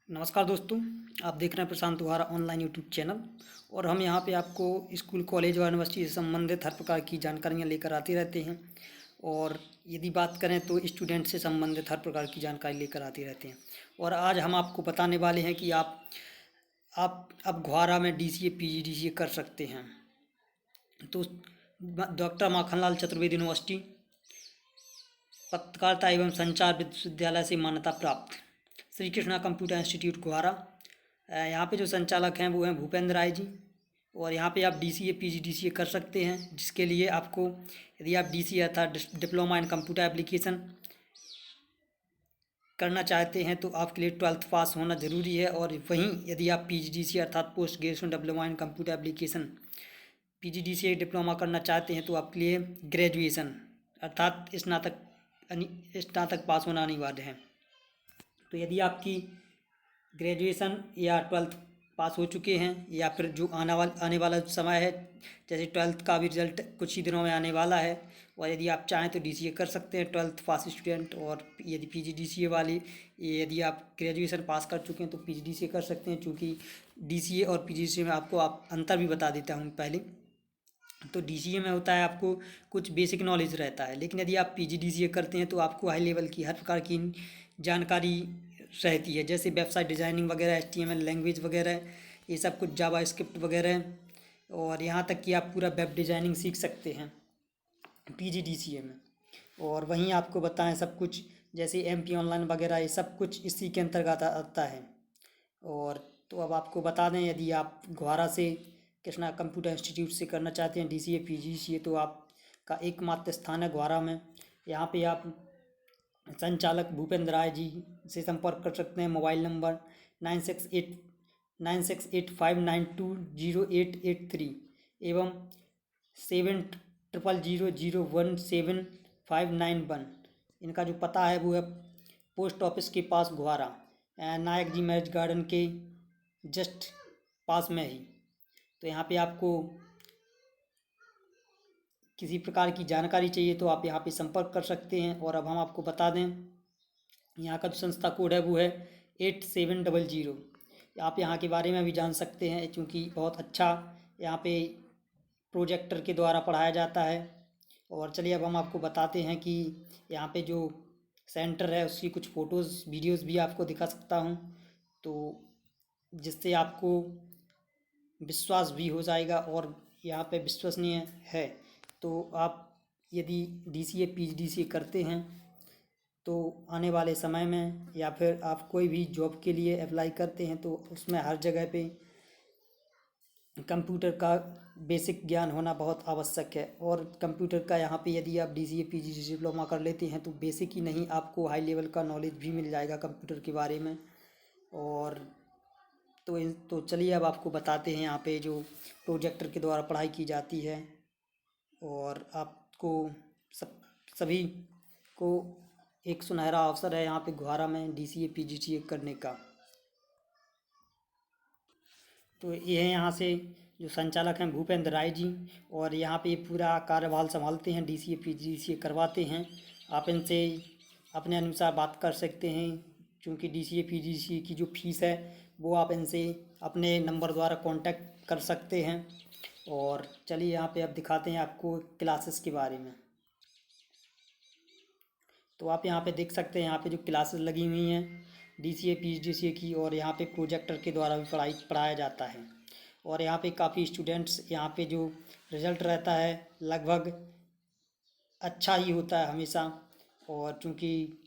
नमस्कार दोस्तों। आप देख रहे हैं प्रशांत दुहारा ऑनलाइन यूट्यूब चैनल। और हम यहाँ पे आपको स्कूल कॉलेज और यूनिवर्सिटी से संबंधित हर प्रकार की जानकारियाँ लेकर आते रहते हैं। और यदि बात करें तो स्टूडेंट से संबंधित हर प्रकार की जानकारी लेकर आते रहते हैं। और आज हम आपको बताने वाले हैं कि आप अब घुआरा में DCA PG DCA कर सकते हैं। तो डॉक्टर माखनलाल चतुर्वेदी यूनिवर्सिटी पत्रकारिता एवं संचार विश्वविद्यालय से मान्यता प्राप्त श्री कृष्णा कंप्यूटर इंस्टीट्यूट घुआरा, यहाँ पे जो संचालक हैं वो हैं भूपेंद्र राय जी। और यहाँ पे आप DCA PG DCA कर सकते हैं, जिसके लिए आपको यदि आप DCA अर्थात डिप्लोमा इन कंप्यूटर एप्लीकेशन करना चाहते हैं तो आपके लिए 12th पास होना ज़रूरी है। और वहीं यदि आप PG DCA अर्थात post graduation diploma in computer application PG DCA diploma करना चाहते हैं तो आपके लिए ग्रेजुएशन अर्थात स्नातक पास होना अनिवार्य है। तो यदि आपकी ग्रेजुएशन या 12th पास हो चुके हैं या फिर जो आने वाला समय है, जैसे 12th का भी रिजल्ट कुछ ही दिनों में आने वाला है, और यदि आप चाहें तो DCA कर सकते हैं 12th पास स्टूडेंट। और यदि PG DCA वाली यदि आप ग्रेजुएशन पास कर चुके हैं तो PG DCA कर सकते हैं, चूँकि DCA और PG DCA में आपको अंतर भी बता देता हूँ पहले। तो DCA में होता है आपको कुछ बेसिक नॉलेज रहता है, लेकिन यदि आप PG DCA करते हैं तो आपको हाई लेवल की हर प्रकार की जानकारी रहती है, जैसे वेबसाइट डिज़ाइनिंग वगैरह, HTML लैंग्वेज वगैरह, ये सब कुछ जावा स्क्रिप्ट वगैरह। और यहाँ तक कि आप पूरा वेब डिज़ाइनिंग सीख सकते हैं PG DCA में। और वहीं आपको बताएं सब कुछ, जैसे MP ऑनलाइन वगैरह, ये सब कुछ इसी के अंतर्गत आता है। और तो अब आपको बता दें, यदि आप घुआरा से कृष्णा कंप्यूटर इंस्टीट्यूट से करना चाहते हैं DCA PG DCA तो आपका एकमात्र स्थान है घुआरा में। यहाँ पे आप संचालक भूपेंद्र राय जी से संपर्क कर सकते हैं। मोबाइल नंबर 9685920883 एवं 7000017591। इनका जो पता है वो है पोस्ट ऑफिस के पास घुआरा, नायक जी मैरिज गार्डन के जस्ट पास में ही। तो यहाँ पे आपको किसी प्रकार की जानकारी चाहिए तो आप यहाँ पे संपर्क कर सकते हैं। और अब हम आपको बता दें, यहाँ का जो संस्था कोड है वो है 8700। आप यहाँ के बारे में भी जान सकते हैं, क्योंकि बहुत अच्छा यहाँ पे प्रोजेक्टर के द्वारा पढ़ाया जाता है। और चलिए अब हम आपको बताते हैं कि यहाँ पे जो सेंटर है उसकी कुछ फ़ोटोज़ वीडियोज़ भी आपको दिखा सकता हूँ, तो जिससे आपको विश्वास भी हो जाएगा और यहाँ पे विश्वसनीय है। तो आप यदि DCA PG DCA करते हैं तो आने वाले समय में या फिर आप कोई भी जॉब के लिए अप्लाई करते हैं तो उसमें हर जगह पे कंप्यूटर का बेसिक ज्ञान होना बहुत आवश्यक है। और कंप्यूटर का यहाँ पे यदि आप DCA PG डिप्लोमा कर लेते हैं तो बेसिक ही नहीं, आपको हाई लेवल का नॉलेज भी मिल जाएगा कंप्यूटर के बारे में। और तो चलिए अब आपको बताते हैं यहाँ पे जो प्रोजेक्टर के द्वारा पढ़ाई की जाती है। और आपको सभी को एक सुनहरा अवसर है यहाँ पे घुआरा में DCA PG DCA करने का। तो ये है यहाँ से जो संचालक हैं भूपेंद्र राय जी, और यहाँ पे पूरा कार्यभार संभालते हैं, DCA PG DCA करवाते हैं। आप इनसे अपने अनुसार बात कर सकते हैं, क्योंकि DCA PG DCA की जो फीस है वो आप इनसे अपने नंबर द्वारा कांटेक्ट कर सकते हैं। और चलिए यहाँ पे अब दिखाते हैं आपको क्लासेस के बारे में। तो आप यहाँ पे देख सकते हैं, यहाँ पे जो क्लासेस लगी हुई हैं DCA PG DCA की, और यहाँ पे प्रोजेक्टर के द्वारा भी पढ़ाया जाता है। और यहाँ पे काफ़ी स्टूडेंट्स, यहाँ पे जो रिज़ल्ट रहता है लगभग अच्छा ही होता है हमेशा। और चूँकि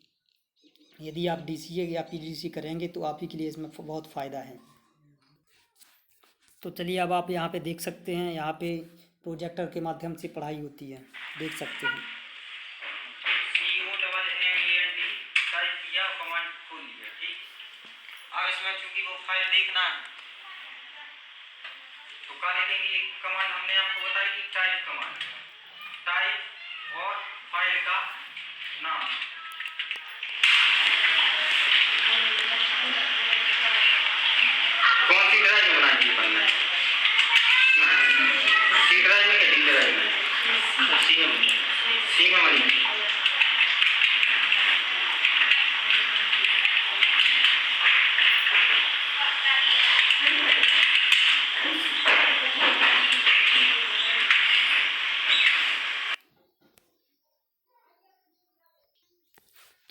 यदि आप DCA या PG DCA करेंगे तो आप ही के लिए इसमें बहुत फ़ायदा है। तो चलिए अब आप यहाँ पे देख सकते हैं, यहाँ पे प्रोजेक्टर के माध्यम से पढ़ाई होती है, देख सकते हैं। टाइप किया, कमांड खोल लिया, ठीक। अब इसमें चूंकि वो फाइल देखना है तो क्या लिखेंगे, एक कमांड हमने आपको बताई कि टाइप कमांड, टाइप और फाइल का नाम। कौन सी ड्राइव में बनाएंगे, बनना है सी ड्राइव में या डी ड्राइव में? सी में बनी।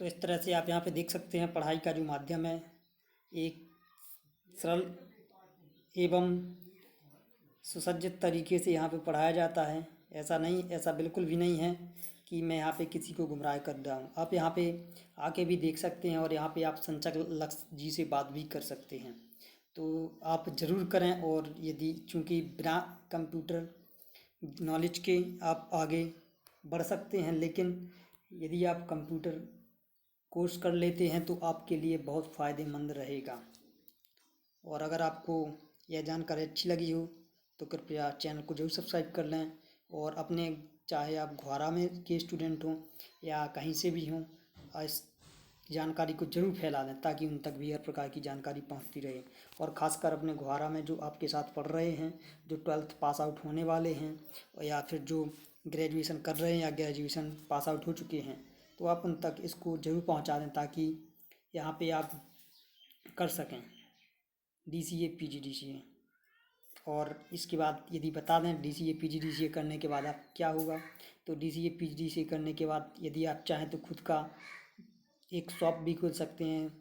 इस तरह से आप यहाँ पे देख सकते हैं पढ़ाई का जो माध्यम है एक सरल एवं सुसज्जित तरीके से यहाँ पे पढ़ाया जाता है। ऐसा बिल्कुल भी नहीं है कि मैं यहाँ पे किसी को गुमराह कर रहा हूँ। आप यहाँ पे आके भी देख सकते हैं और यहाँ पे आप संचालक जी से बात भी कर सकते हैं। तो आप ज़रूर करें। और यदि चूँकि बिना कंप्यूटर नॉलेज के आप आगे बढ़ सकते हैं, लेकिन यदि आप कंप्यूटर कोर्स कर लेते हैं तो आपके लिए बहुत फ़ायदेमंद रहेगा। और अगर आपको यह जानकारी अच्छी लगी हो तो कृपया चैनल को जरूर सब्सक्राइब कर लें। और अपने चाहे आप घोरा में के स्टूडेंट हों या कहीं से भी हों, इस जानकारी को जरूर फैला दें ताकि उन तक भी हर प्रकार की जानकारी पहुंचती रहे। और ख़ासकर अपने घोरा में जो आपके साथ पढ़ रहे हैं, जो 12th पास आउट होने वाले हैं या फिर जो ग्रेजुएशन कर रहे हैं या ग्रेजुएशन पास आउट हो चुके हैं, तो आप उन तक इसको ज़रूर पहुंचा दें ताकि यहाँ पे आप कर सकें DCA PGDCA। और इसके बाद यदि बता दें DCA PGDCA करने के बाद आप क्या होगा, तो DCA PGDCA करने के बाद यदि आप चाहें तो खुद का एक शॉप भी खोल सकते हैं,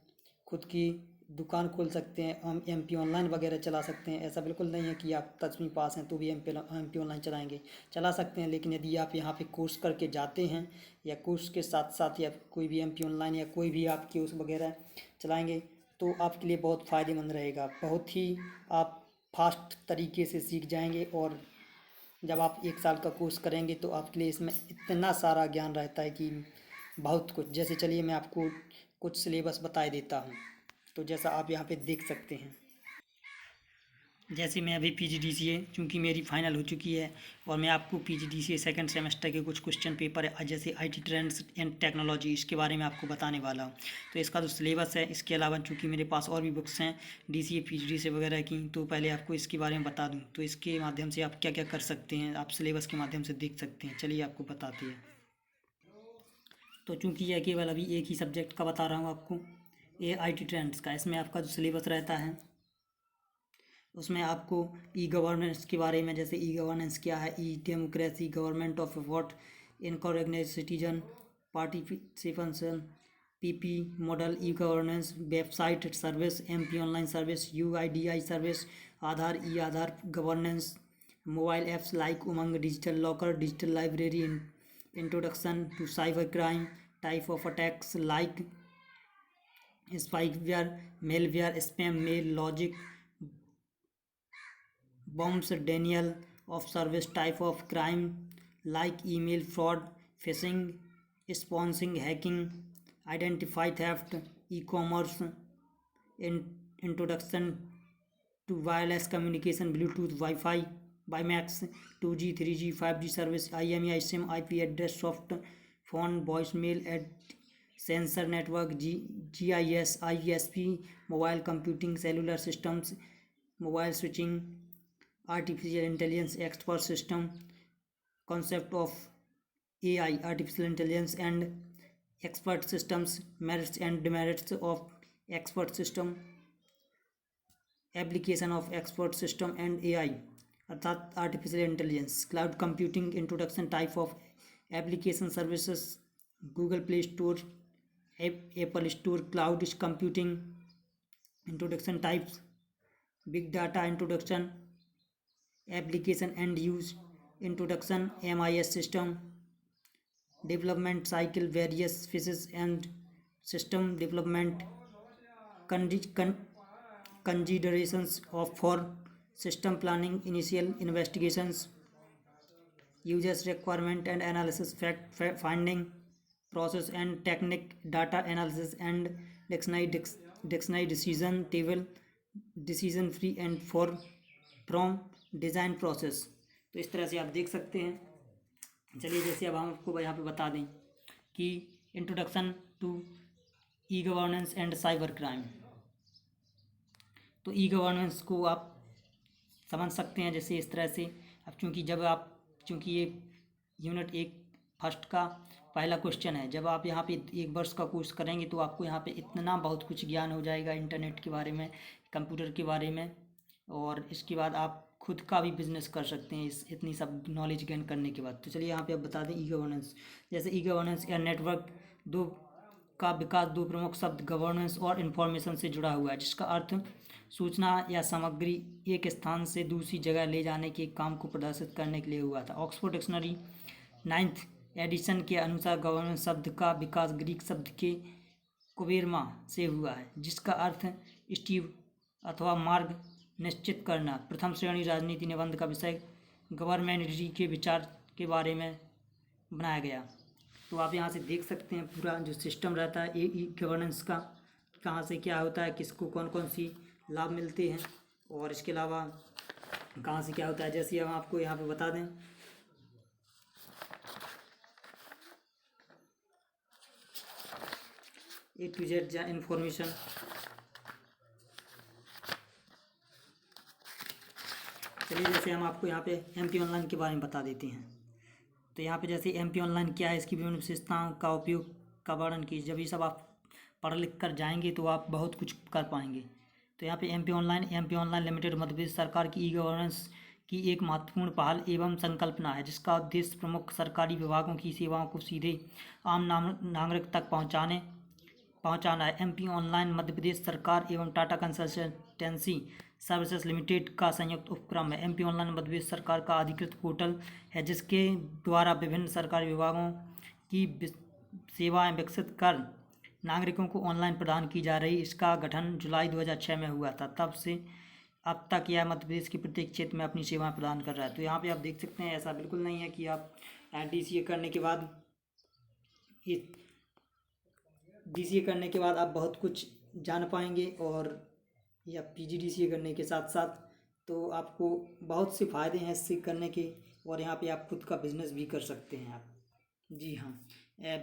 खुद की दुकान खोल सकते हैं, हम MP ऑनलाइन वगैरह चला सकते हैं। ऐसा बिल्कुल नहीं है कि आप 10वीं पास हैं तो भी MP ऑनलाइन चला सकते हैं। लेकिन यदि आप यहाँ पे कोर्स करके जाते हैं या कोर्स के साथ साथ या कोई भी MP ऑनलाइन या कोई भी आप कोर्स वगैरह चलाएँगे तो आपके लिए बहुत फ़ायदेमंद रहेगा। बहुत ही आप फास्ट तरीके से सीख जाएंगे। और जब आप 1 साल का कोर्स करेंगे तो आपके लिए इसमें इतना सारा ज्ञान रहता है कि बहुत कुछ। जैसे चलिए मैं आपको कुछ सिलेबस बता देता हूँ। तो जैसा आप यहाँ पे देख सकते हैं, जैसे मैं अभी PGDCA चूँकि मेरी फाइनल हो चुकी है और मैं आपको PGDCA सेकंड सेमेस्टर के कुछ क्वेश्चन पेपर है जैसे IT ट्रेंड्स एंड टेक्नोलॉजी, इसके बारे में आपको बताने वाला हूँ। तो इसका जो सिलेबस है, इसके अलावा चूँकि मेरे पास और भी बुक्स हैं DCA PGDCA वगैरह की, तो पहले आपको इसके बारे में बता दूँ। तो इसके माध्यम से आप क्या क्या कर सकते हैं, आप सिलेबस के माध्यम से देख सकते हैं। चलिए आपको बताते हैं। तो चूँकि यह केवल अभी एक ही सब्जेक्ट का बता रहा हूँ आपको, ये IT ट्रेंड्स का, इसमें आपका जो सिलेबस रहता है उसमें आपको E-गवर्नेंस के बारे में, जैसे E-गवर्नेंस क्या है, democracy, government of what, unorganised citizen, participation, PP model, e governance, website service, MP online service, UIDI service, Aadhaar, Aadhaar governance, mobile apps like Umang, digital locker, digital library, introduction to cyber crime, type of attacks like spyware, malware, spam mail, logic, bombs, denial of service, type of crime like email fraud, phishing, sponsoring, hacking, identify theft, e-commerce, introduction to wireless communication, Bluetooth, Wi-Fi, WiMAX, 2G, 3G, 5G service, IMEI, SIM, IP address, soft phone, voicemail, sensor network, GIS, ISP, mobile computing, cellular systems, mobile switching, artificial intelligence, expert system, concept of AI, artificial intelligence and expert systems, merits and demerits of expert system, application of expert system and AI अर्थात artificial intelligence, cloud computing, introduction, type of application services, Google play store, Apple store, cloud computing, introduction, types, big data, introduction, application and use, introduction, MIS system, development cycle, various phases and system development, considerations of for system planning, initial investigations, users requirement and analysis, fact finding, process and technique, data analysis and dictionary decision table, decision free and for from design process. तो इस तरह से आप देख सकते हैं। चलिए जैसे अब हम आपको यहाँ पे बता दें कि introduction to e governance and cyber crime. तो E-गवर्नेंस को आप समझ सकते हैं जैसे इस तरह से। अब चूँकि ये यूनिट 1 फर्स्ट का पहला क्वेश्चन है, जब आप यहाँ पे 1 वर्ष का कोर्स करेंगे तो आपको यहाँ पे इतना बहुत कुछ ज्ञान हो जाएगा इंटरनेट के बारे में, कंप्यूटर के बारे में, और इसके बाद आप खुद का भी बिजनेस कर सकते हैं इतनी सब नॉलेज गेन करने के बाद। तो चलिए यहाँ पे आप बता दें E-गवर्नेंस। जैसे E-गवर्नेंस या नेटवर्क, दो का विकास दो प्रमुख शब्द गवर्नेंस और इंफॉर्मेशन से जुड़ा हुआ है, जिसका अर्थ सूचना या सामग्री एक स्थान से दूसरी जगह ले जाने के काम को प्रदर्शित करने के लिए हुआ था। ऑक्सफोर्ड डिक्शनरी 9th एडिशन के अनुसार गवर्नेंस शब्द का विकास ग्रीक शब्द के कुबेरमा से हुआ है, जिसका अर्थ स्टीव अथवा मार्ग निश्चित करना। प्रथम श्रेणी राजनीति निबंध का विषय गवर्नमेंटरी के विचार के बारे में बनाया गया। तो आप यहाँ से देख सकते हैं पूरा जो सिस्टम रहता है ई गवर्नेंस का, कहाँ से क्या होता है, किसको कौन कौन सी लाभ मिलते हैं, और इसके अलावा कहाँ से क्या होता है। जैसे हम आपको यहाँ पे बता दें, A to Z इंफॉर्मेशन। चलिए जैसे हम आपको यहाँ पे MP ऑनलाइन के बारे में बता देते हैं। तो यहाँ पे जैसे MP ऑनलाइन क्या है, इसकी विभिन्न विशेषताओं का उपयोग का वर्णन कीजिए। जब ये सब आप पढ़ लिख कर जाएंगे तो आप बहुत कुछ कर पाएंगे। तो यहाँ पे MP online limited Madhya Pradesh सरकार की ई गवर्नेंस की एक महत्वपूर्ण पहल एवं संकल्पना है, जिसका उद्देश्य प्रमुख सरकारी विभागों की सेवाओं को सीधे आम नागरिक तक पहुँचाना है। MP ऑनलाइन मध्य प्रदेश सरकार एवं टाटा कंसल्टेंसी सर्विसेज लिमिटेड का संयुक्त उपक्रम है। MP ऑनलाइन मध्य प्रदेश सरकार का अधिकृत पोर्टल है, जिसके द्वारा विभिन्न सरकारी विभागों की सेवाएं विकसित कर नागरिकों को ऑनलाइन प्रदान की जा रही। इसका गठन जुलाई 2006 में हुआ था। तब से अब तक यह मध्य प्रदेश के प्रत्येक क्षेत्र में अपनी सेवाएं प्रदान कर रहा है। तो यहाँ पे आप देख सकते हैं, ऐसा बिल्कुल नहीं है कि आप DCA करने के बाद करने के बाद आप बहुत कुछ जान पाएंगे, और या PGDCA करने के साथ साथ तो आपको बहुत से फ़ायदे हैं इससे करने के, और यहाँ पे आप खुद का बिजनेस भी कर सकते हैं आप। जी हाँ,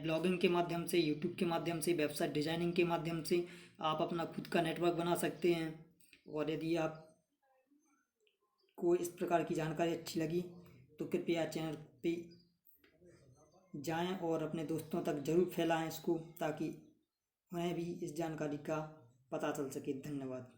ब्लॉगिंग के माध्यम से, यूट्यूब के माध्यम से, वेबसाइट डिज़ाइनिंग के माध्यम से आप अपना खुद का नेटवर्क बना सकते हैं। और यदि आप को इस प्रकार की जानकारी अच्छी लगी तो कृपया चैनल पे जाएं और अपने दोस्तों तक ज़रूर फैलाएं इसको, ताकि उन्हें भी इस जानकारी का पता चल सके। धन्यवाद।